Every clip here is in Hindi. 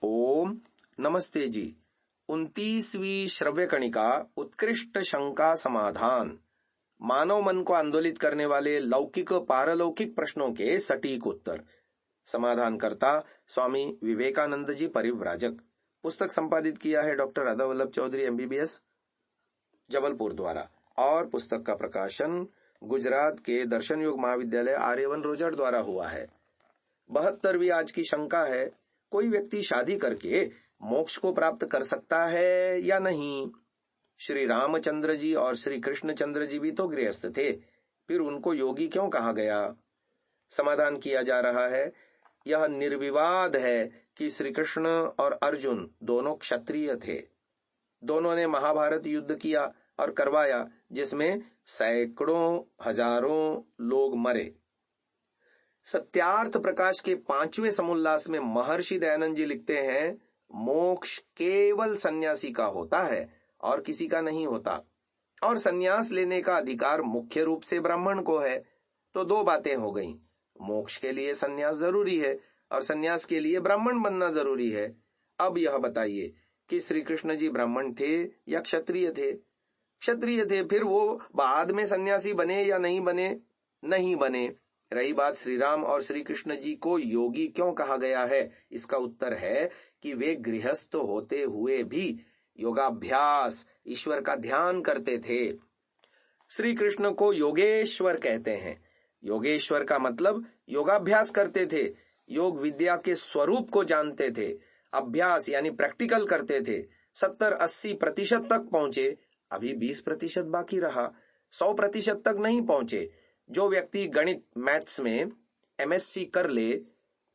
ओम नमस्ते जी। 29वीं श्रव्य कणिका उत्कृष्ट शंका समाधान। मानव मन को आंदोलित करने वाले लौकिक पारलौकिक प्रश्नों के सटीक उत्तर। समाधान करता स्वामी विवेकानंद जी परिव्राजक। पुस्तक संपादित किया है डॉक्टर राधा वल्लभ चौधरी MBBS जबलपुर द्वारा और पुस्तक का प्रकाशन गुजरात के दर्शन योग महाविद्यालय आर्यवन रोजड़ द्वारा हुआ है। 72वीं आज की शंका है, कोई व्यक्ति शादी करके मोक्ष को प्राप्त कर सकता है या नहीं। श्री रामचंद्र जी और श्री कृष्णचंद्र जी भी तो गृहस्थ थे, फिर उनको योगी क्यों कहा गया। समाधान किया जा रहा है, यह निर्विवाद है कि श्री कृष्ण और अर्जुन दोनों क्षत्रिय थे। दोनों ने महाभारत युद्ध किया और करवाया, जिसमें सैकड़ों हजारों लोग मरे। सत्यार्थ प्रकाश के 5वें समुल्लास में महर्षि दयानंद जी लिखते हैं, मोक्ष केवल सन्यासी का होता है और किसी का नहीं होता, और सन्यास लेने का अधिकार मुख्य रूप से ब्राह्मण को है। तो दो बातें हो गईं, मोक्ष के लिए सन्यास जरूरी है और सन्यास के लिए ब्राह्मण बनना जरूरी है। अब यह बताइए कि श्री कृष्ण जी ब्राह्मण थे या क्षत्रिय थे। क्षत्रिय थे, फिर वो बाद में सन्यासी बने या नहीं बने? नहीं बने। रही बात श्री राम और श्री कृष्ण जी को योगी क्यों कहा गया है, इसका उत्तर है कि वे गृहस्थ होते हुए भी योगाभ्यास, ईश्वर का ध्यान करते थे। श्री कृष्ण को योगेश्वर कहते हैं। योगेश्वर का मतलब योगाभ्यास करते थे, योग विद्या के स्वरूप को जानते थे, अभ्यास यानी प्रैक्टिकल करते थे। 70-80% तक पहुंचे, अभी 20% बाकी रहा। 100% तक नहीं पहुंचे। जो व्यक्ति गणित मैथ्स में MSc कर ले,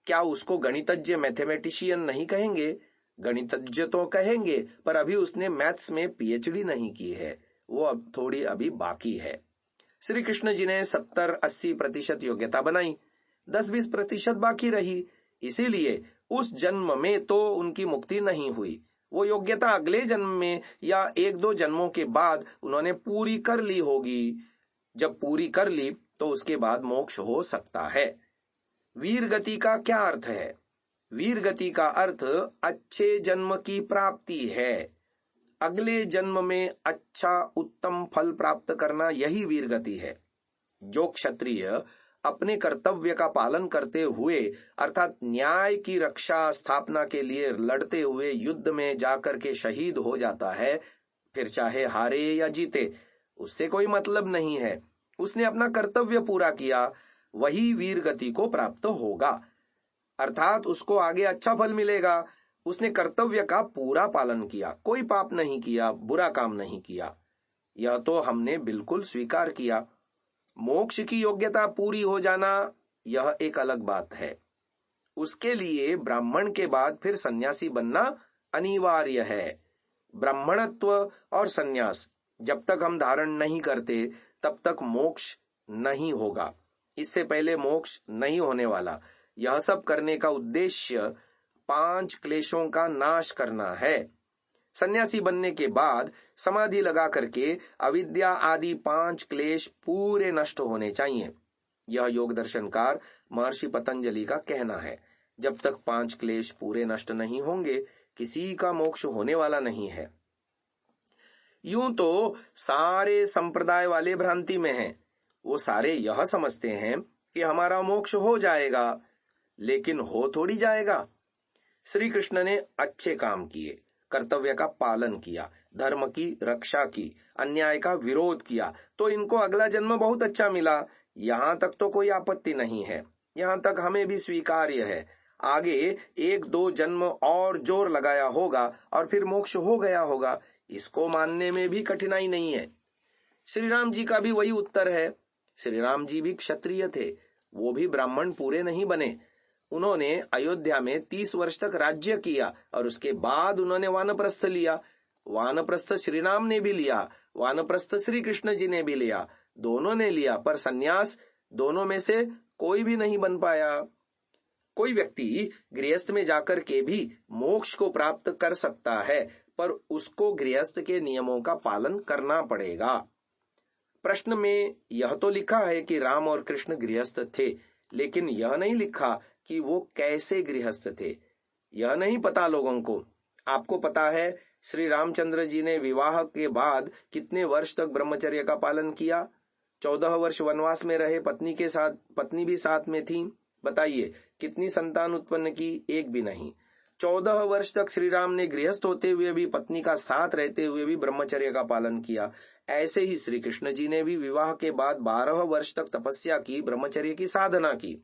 क्या उसको गणितज्ञ मैथमेटिशियन नहीं कहेंगे? गणितज्ञ तो कहेंगे, पर अभी उसने मैथ्स में PhD नहीं की है, वो अब थोड़ी अभी बाकी है। श्री कृष्ण जी ने 70-80% योग्यता बनाई, 10-20% बाकी रही। इसीलिए उस जन्म में तो उनकी मुक्ति नहीं हुई। वो योग्यता अगले जन्म में या 1-2 जन्मों के बाद उन्होंने पूरी कर ली होगी। जब पूरी कर ली तो उसके बाद मोक्ष हो सकता है। वीर गति का क्या अर्थ है? वीर गति का अर्थ अच्छे जन्म की प्राप्ति है। अगले जन्म में अच्छा उत्तम फल प्राप्त करना, यही वीर गति है। जो क्षत्रिय अपने कर्तव्य का पालन करते हुए अर्थात न्याय की रक्षा स्थापना के लिए लड़ते हुए युद्ध में जाकर के शहीद हो जाता है, फिर चाहे हारे या जीते, उससे कोई मतलब नहीं है। उसने अपना कर्तव्य पूरा किया, वही वीर गति को प्राप्त होगा, अर्थात उसको आगे अच्छा फल मिलेगा। उसने कर्तव्य का पूरा पालन किया, कोई पाप नहीं किया, बुरा काम नहीं किया, यह तो हमने बिल्कुल स्वीकार किया। मोक्ष की योग्यता पूरी हो जाना, यह एक अलग बात है। उसके लिए ब्राह्मण के बाद फिर सन्यासी बनना अनिवार्य है। ब्राह्मणत्व और सन्यास जब तक हम धारण नहीं करते, तब तक मोक्ष नहीं होगा। इससे पहले मोक्ष नहीं होने वाला। यह सब करने का उद्देश्य 5 क्लेशों का नाश करना है। सन्यासी बनने के बाद समाधि लगा करके अविद्या आदि 5 क्लेश पूरे नष्ट होने चाहिए। यह योग दर्शनकार महर्षि पतंजलि का कहना है। जब तक 5 क्लेश पूरे नष्ट नहीं होंगे, किसी का मोक्ष होने वाला नहीं है। यूं तो सारे संप्रदाय वाले भ्रांति में हैं। वो सारे यह समझते हैं कि हमारा मोक्ष हो जाएगा, लेकिन हो थोड़ी जाएगा। श्री कृष्ण ने अच्छे काम किए, कर्तव्य का पालन किया, धर्म की रक्षा की, अन्याय का विरोध किया, तो इनको अगला जन्म बहुत अच्छा मिला। यहां तक तो कोई आपत्ति नहीं है, यहां तक हमें भी स्वीकार्य है। आगे 1-2 जन्म और जोर लगाया होगा और फिर मोक्ष हो गया होगा, इसको मानने में भी कठिनाई नहीं है। श्री राम जी का भी वही उत्तर है। श्री राम जी भी क्षत्रिय थे, वो भी ब्राह्मण पूरे नहीं बने। उन्होंने अयोध्या में 30 वर्ष तक राज्य किया और उसके बाद उन्होंने वानप्रस्थ लिया। वानप्रस्थ श्री राम ने भी लिया, वानप्रस्थ श्री कृष्ण जी ने भी लिया, दोनों ने लिया, पर सन्यास दोनों में से कोई भी नहीं बन पाया। कोई व्यक्ति गृहस्थ में जाकर के भी मोक्ष को प्राप्त कर सकता है, पर उसको गृहस्थ के नियमों का पालन करना पड़ेगा। प्रश्न में यह तो लिखा है कि राम और कृष्ण गृहस्थ थे, लेकिन यह नहीं लिखा कि वो कैसे गृहस्थ थे। यह नहीं पता लोगों को। आपको पता है श्री रामचंद्र जी ने विवाह के बाद कितने वर्ष तक ब्रह्मचर्य का पालन किया? 14 वर्ष वनवास में रहे, पत्नी के साथ, पत्नी भी साथ में थी। बताइए कितनी संतान उत्पन्न की? एक भी नहीं। 14 वर्ष तक श्री राम ने गृहस्थ होते हुए भी, पत्नी का साथ रहते हुए भी ब्रह्मचर्य का पालन किया। ऐसे ही श्री कृष्ण जी ने भी विवाह के बाद 12 वर्ष तक तपस्या की, ब्रह्मचर्य की साधना की।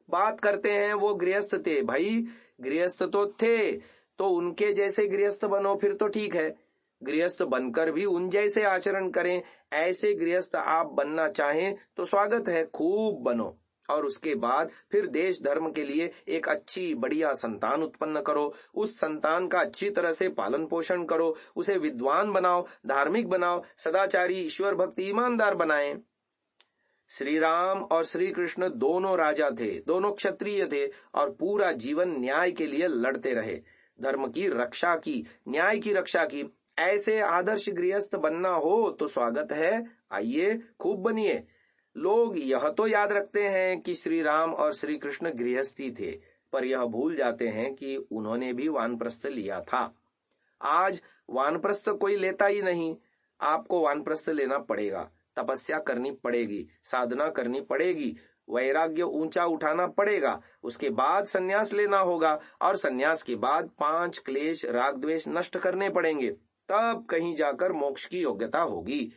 बात करते हैं वो गृहस्थ थे। भाई गृहस्थ तो थे, तो उनके जैसे गृहस्थ बनो फिर तो ठीक है। गृहस्थ बनकर भी उन जैसे आचरण करें। ऐसे गृहस्थ आप बनना चाहें तो स्वागत है, खूब बनो। और उसके बाद फिर देश धर्म के लिए एक अच्छी बढ़िया संतान उत्पन्न करो। उस संतान का अच्छी तरह से पालन पोषण करो, उसे विद्वान बनाओ, धार्मिक बनाओ, सदाचारी, ईश्वर भक्ति, ईमानदार बनाएं। श्री राम और श्री कृष्ण दोनों राजा थे, दोनों क्षत्रिय थे और पूरा जीवन न्याय के लिए लड़ते रहे, धर्म की रक्षा की, न्याय की रक्षा की। ऐसे आदर्श गृहस्थ बनना हो तो स्वागत है, आइए खूब बनिए। लोग यह तो याद रखते हैं कि श्री राम और श्री कृष्ण गृहस्थी थे, पर यह भूल जाते हैं कि उन्होंने भी वानप्रस्थ लिया था। आज वानप्रस्थ कोई लेता ही नहीं। आपको वानप्रस्थ लेना पड़ेगा, तपस्या करनी पड़ेगी, साधना करनी पड़ेगी, वैराग्य ऊंचा उठाना पड़ेगा। उसके बाद संन्यास लेना होगा और संन्यास के बाद 5 क्लेश, राग द्वेष नष्ट करने पड़ेंगे, तब कहीं जाकर मोक्ष की योग्यता होगी।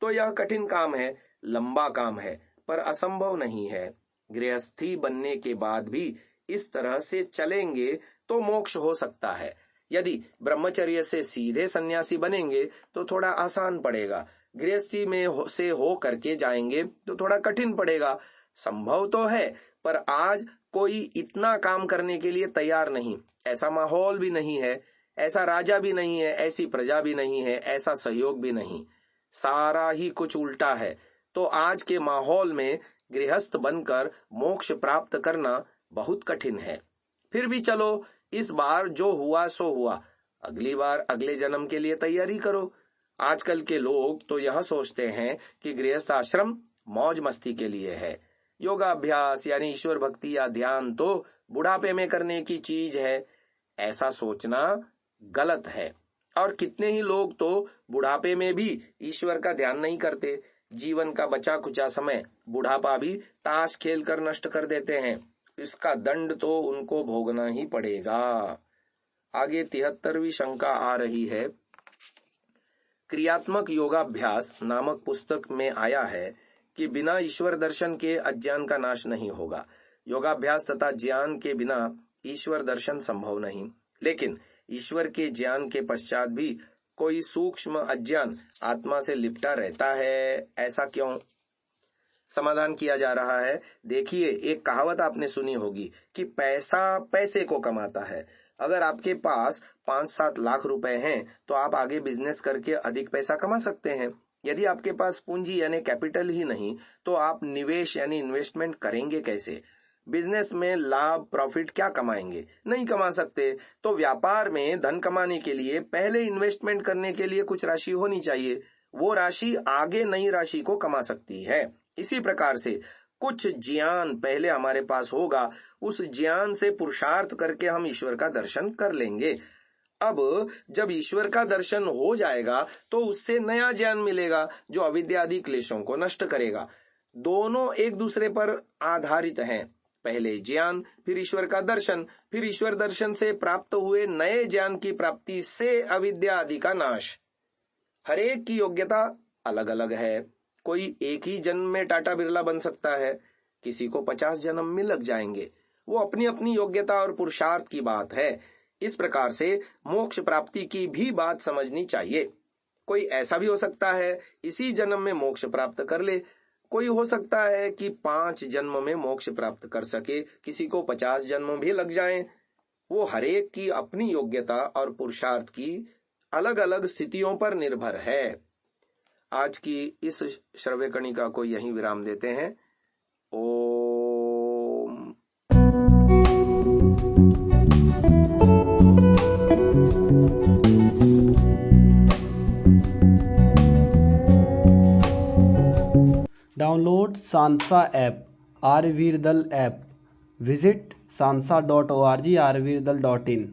तो यह कठिन काम है, लंबा काम है, पर असंभव नहीं है। गृहस्थी बनने के बाद भी इस तरह से चलेंगे तो मोक्ष हो सकता है। यदि ब्रह्मचर्य से सीधे सन्यासी बनेंगे तो थोड़ा आसान पड़ेगा, गृहस्थी में से हो करके जाएंगे तो थोड़ा कठिन पड़ेगा। संभव तो है, पर आज कोई इतना काम करने के लिए तैयार नहीं। ऐसा माहौल भी नहीं है, ऐसा राजा भी नहीं है, ऐसी प्रजा भी नहीं है, ऐसा सहयोग भी नहीं। सारा ही कुछ उल्टा है। तो आज के माहौल में गृहस्थ बनकर मोक्ष प्राप्त करना बहुत कठिन है। फिर भी चलो, इस बार जो हुआ सो हुआ, अगली बार अगले जन्म के लिए तैयारी करो। आजकल के लोग तो यह सोचते हैं कि गृहस्थ आश्रम मौज मस्ती के लिए है। योगाभ्यास यानी ईश्वर भक्ति या ध्यान तो बुढ़ापे में करने की चीज है। ऐसा सोचना गलत है। और कितने ही लोग तो बुढ़ापे में भी ईश्वर का ध्यान नहीं करते। जीवन का बचा कुचा समय बुढ़ापा भी ताश खेल कर नष्ट कर देते हैं। इसका दंड तो उनको भोगना ही पड़ेगा। आगे 73वीं शंका आ रही है। क्रियात्मक योगाभ्यास नामक पुस्तक में आया है कि बिना ईश्वर दर्शन के अज्ञान का नाश नहीं होगा। योगाभ्यास तथा ज्ञान के बिना ईश्वर दर्शन संभव नहीं। लेकिन ईश्वर के ज्ञान के पश्चात भी कोई सूक्ष्म अज्ञान आत्मा से लिपटा रहता है, ऐसा क्यों? समाधान किया जा रहा है। देखिए, एक कहावत आपने सुनी होगी कि पैसा पैसे को कमाता है। अगर आपके पास 5-7 लाख रुपए हैं तो आप आगे बिजनेस करके अधिक पैसा कमा सकते हैं। यदि आपके पास पूंजी यानी कैपिटल ही नहीं तो आप निवेश यानी इन्वेस्टमेंट करेंगे कैसे? बिजनेस में लाभ प्रॉफिट क्या कमाएंगे? नहीं कमा सकते। तो व्यापार में धन कमाने के लिए पहले इन्वेस्टमेंट करने के लिए कुछ राशि होनी चाहिए। वो राशि आगे नई राशि को कमा सकती है। इसी प्रकार से कुछ ज्ञान पहले हमारे पास होगा, उस ज्ञान से पुरुषार्थ करके हम ईश्वर का दर्शन कर लेंगे। अब जब ईश्वर का दर्शन हो जाएगा तो उससे नया ज्ञान मिलेगा जो अविद्या आदि क्लेशों को नष्ट करेगा। दोनों एक दूसरे पर आधारित हैं। पहले ज्ञान, फिर ईश्वर का दर्शन, फिर ईश्वर दर्शन से प्राप्त हुए नए ज्ञान की प्राप्ति से अविद्या आदि का नाश। हर एक की योग्यता अलग अलग है। कोई एक ही जन्म में टाटा बिरला बन सकता है, किसी को 50 जन्म में लग जाएंगे। वो अपनी अपनी योग्यता और पुरुषार्थ की बात है। इस प्रकार से मोक्ष प्राप्ति की भी बात समझनी चाहिए। कोई ऐसा भी हो सकता है इसी जन्म में मोक्ष प्राप्त कर ले, कोई हो सकता है कि 5 जन्म में मोक्ष प्राप्त कर सके, किसी को 50 जन्म भी लग जाएं। वो हरेक की अपनी योग्यता और पुरुषार्थ की अलग अलग स्थितियों पर निर्भर है। आज की इस श्रव्य कणिका को यहीं विराम देते हैं। Om. Download Sansa app, Arvirdal app, visit sansa.org, arvirdal.in।